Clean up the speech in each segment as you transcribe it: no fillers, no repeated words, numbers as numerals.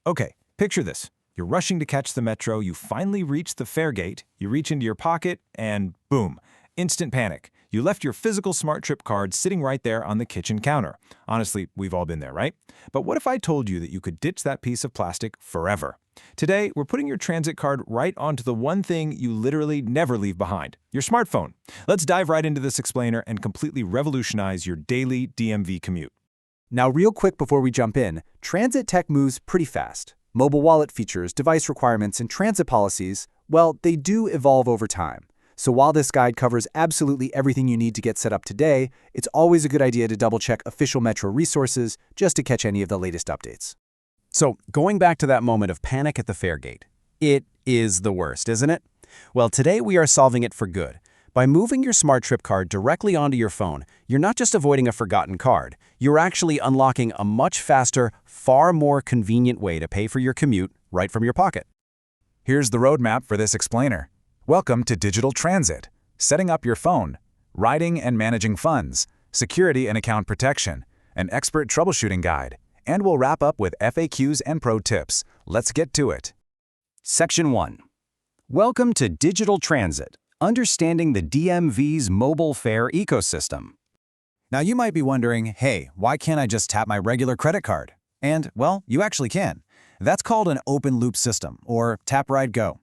Okay, picture this. You're rushing to catch the metro, you finally reach the fare gate, you reach into your pocket, and boom, instant panic. You left your physical Smartrip card sitting right there on the kitchen counter. Honestly, we've all been there, right? But what if I told you that you could ditch that piece of plastic forever? Today, we're putting your transit card right onto the one thing you literally never leave behind, your smartphone. Let's dive right into this explainer and completely revolutionize your daily DMV commute. Now, real quick before we jump in, transit tech moves pretty fast. Mobile wallet features, device requirements, and transit policies, well, they do evolve over time. So while this guide covers absolutely everything you need to get set up today, it's always a good idea to double-check official Metro resources just to catch any of the latest updates. So, going back to that moment of panic at the fare gate, it is the worst, isn't it? Well, today we are solving it for good. By moving your Smartrip card directly onto your phone, you're not just avoiding a forgotten card, you're actually unlocking a much faster, far more convenient way to pay for your commute right from your pocket. Here's the roadmap for this explainer. Welcome to Digital Transit, setting up your phone, writing and managing funds, security and account protection, an expert troubleshooting guide, and we'll wrap up with FAQs and pro tips. Let's get to it. Section 1. Welcome to Digital Transit, understanding the DMV's mobile fare ecosystem. Now you might be wondering, hey, why can't I just tap my regular credit card? And, well, you actually can. That's called an open-loop system, or Tap Ride Go.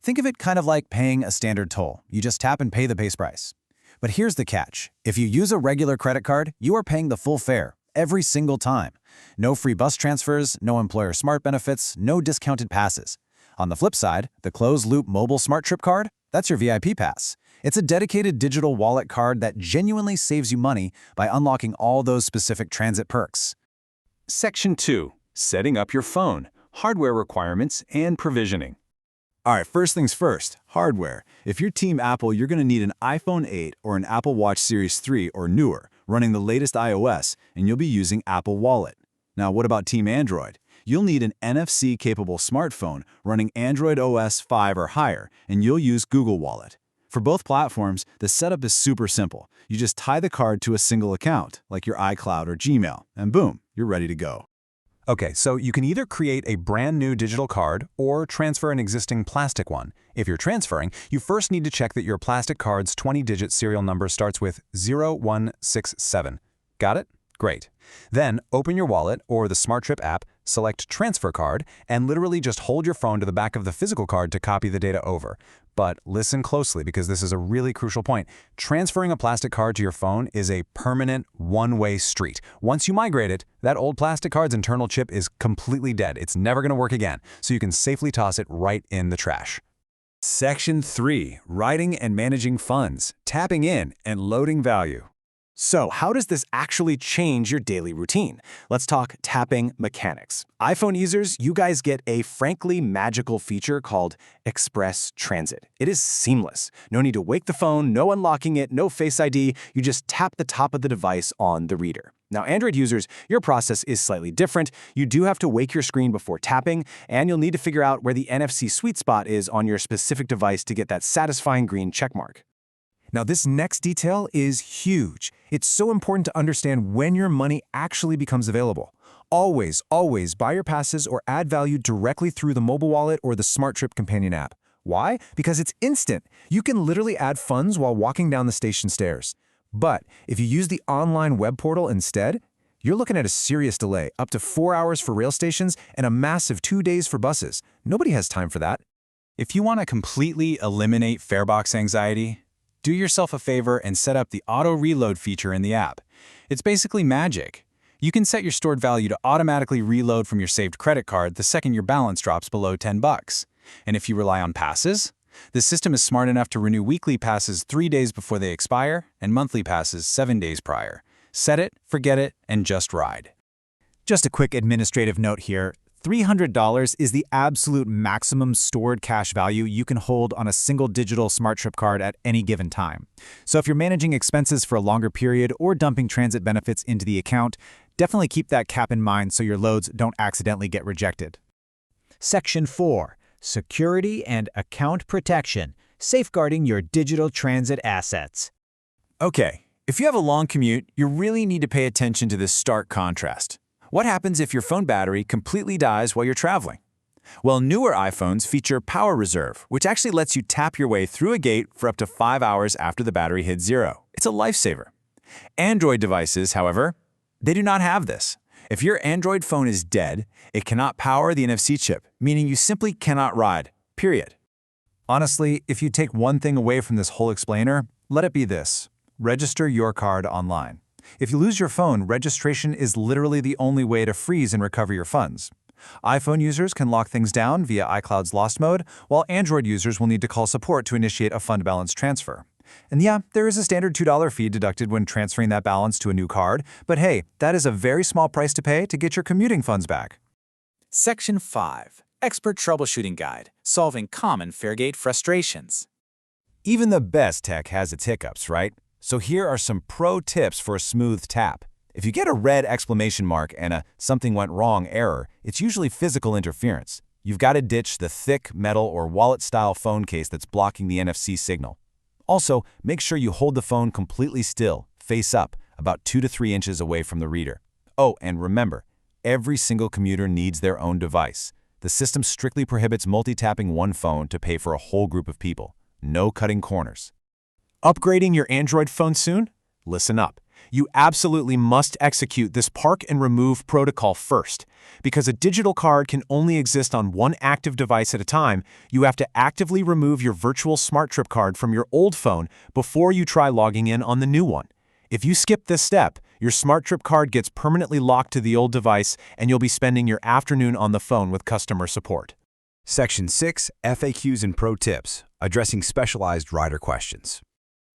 Think of it kind of like paying a standard toll. You just tap and pay the base price. But here's the catch. If you use a regular credit card, you are paying the full fare every single time. No free bus transfers, no employer smart benefits, no discounted passes. On the flip side, the closed-loop mobile Smartrip card, that's your VIP pass. It's a dedicated digital wallet card that genuinely saves you money by unlocking all those specific transit perks. Section 2. Setting up your phone, hardware requirements, and provisioning. All right, first things first, hardware. If you're Team Apple, you're going to need an iPhone 8 or an Apple Watch Series 3 or newer, running the latest iOS, and you'll be using Apple Wallet. Now, what about Team Android? You'll need an NFC-capable smartphone running Android OS 5 or higher, and you'll use Google Wallet. For both platforms, the setup is super simple. You just tie the card to a single account, like your iCloud or Gmail, and boom, you're ready to go. Okay, so you can either create a brand new digital card or transfer an existing plastic one. If you're transferring, you first need to check that your plastic card's 20-digit serial number starts with 0167. Got it? Great. Then open your wallet or the Smartrip app, select Transfer Card, and literally just hold your phone to the back of the physical card to copy the data over. But listen closely because this is a really crucial point. Transferring a plastic card to your phone is a permanent one-way street. Once you migrate it, that old plastic card's internal chip is completely dead. It's never going to work again, so you can safely toss it right in the trash. Section 3. Writing and managing funds, tapping in and loading value. So how does this actually change your daily routine? Let's talk tapping mechanics. iPhone users, you guys get a frankly magical feature called Express Transit. It is seamless. No need to wake the phone, no unlocking it, no Face ID. You just tap the top of the device on the reader. Now, Android users, your process is slightly different. You do have to wake your screen before tapping, and you'll need to figure out where the NFC sweet spot is on your specific device to get that satisfying green checkmark. Now, this next detail is huge. It's so important to understand when your money actually becomes available. Always, always buy your passes or add value directly through the mobile wallet or the Smartrip companion app. Why? Because it's instant. You can literally add funds while walking down the station stairs. But if you use the online web portal instead, you're looking at a serious delay, up to 4 hours for rail stations and a massive 2 days for buses. Nobody has time for that. If you want to completely eliminate farebox anxiety, do yourself a favor and set up the auto reload feature in the app. It's basically magic. You can set your stored value to automatically reload from your saved credit card the second your balance drops below $10. And if you rely on passes, the system is smart enough to renew weekly passes 3 days before they expire and monthly passes 7 days prior. Set it, forget it, and just ride. Just a quick administrative note here. $300 is the absolute maximum stored cash value you can hold on a single digital Smartrip card at any given time. So if you're managing expenses for a longer period or dumping transit benefits into the account, definitely keep that cap in mind so your loads don't accidentally get rejected. Section 4. Security and Account Protection, Safeguarding Your Digital Transit Assets. Okay, if you have a long commute, you really need to pay attention to this stark contrast. What happens if your phone battery completely dies while you're traveling? Well, newer iPhones feature Power Reserve, which actually lets you tap your way through a gate for up to 5 hours after the battery hits zero. It's a lifesaver. Android devices, however, they do not have this. If your Android phone is dead, it cannot power the NFC chip, meaning you simply cannot ride, period. Honestly, if you take one thing away from this whole explainer, let it be this: register your card online. If you lose your phone, registration is literally the only way to freeze and recover your funds. iPhone users can lock things down via iCloud's Lost Mode, while Android users will need to call support to initiate a fund balance transfer. And yeah, there is a standard $2 fee deducted when transferring that balance to a new card, but hey, that is a very small price to pay to get your commuting funds back. Section 5. Expert Troubleshooting Guide, Solving Common Faregate Frustrations. Even the best tech has its hiccups, right? So here are some pro tips for a smooth tap. If you get a red exclamation mark and a "something went wrong" error, it's usually physical interference. You've got to ditch the thick metal or wallet-style phone case that's blocking the NFC signal. Also, make sure you hold the phone completely still, face up, about 2 to 3 inches away from the reader. Oh, and remember, every single commuter needs their own device. The system strictly prohibits multi-tapping one phone to pay for a whole group of people. No cutting corners. Upgrading your Android phone soon? Listen up. You absolutely must execute this park and remove protocol first. Because a digital card can only exist on one active device at a time, you have to actively remove your virtual Smartrip card from your old phone before you try logging in on the new one. If you skip this step, your Smartrip card gets permanently locked to the old device and you'll be spending your afternoon on the phone with customer support. Section 6, FAQs and Pro Tips, addressing specialized rider questions.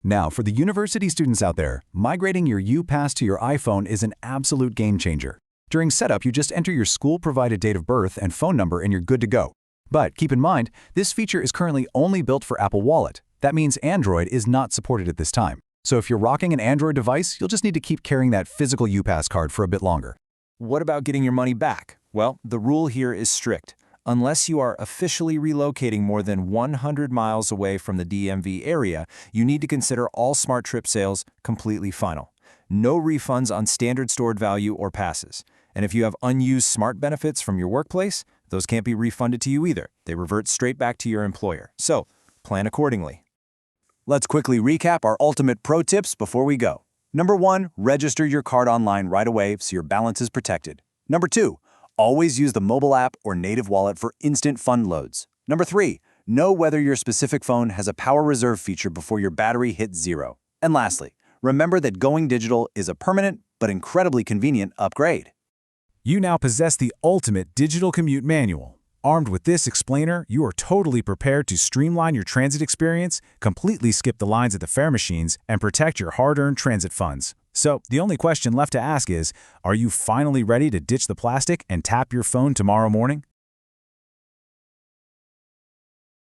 Now, for the university students out there, migrating your UPass to your iPhone is an absolute game changer. During setup, you just enter your school-provided date of birth and phone number and you're good to go. But keep in mind, this feature is currently only built for Apple Wallet. That means Android is not supported at this time. So if you're rocking an Android device, you'll just need to keep carrying that physical UPass card for a bit longer. What about getting your money back? Well, the rule here is strict. Unless you are officially relocating more than 100 miles away from the DMV area, you need to consider all Smartrip sales completely final. No refunds on standard stored value or passes. And if you have unused Smart benefits from your workplace, those can't be refunded to you either. They revert straight back to your employer. So, plan accordingly. Let's quickly recap our ultimate pro tips before we go. Number 1, register your card online right away so your balance is protected. Number 2, always use the mobile app or native wallet for instant fund loads. Number 3, know whether your specific phone has a power reserve feature before your battery hits zero. And lastly, remember that going digital is a permanent but incredibly convenient upgrade. You now possess the ultimate digital commute manual. Armed with this explainer, you are totally prepared to streamline your transit experience, completely skip the lines at the fare machines, and protect your hard-earned transit funds. So, the only question left to ask is, are you finally ready to ditch the plastic and tap your phone tomorrow morning?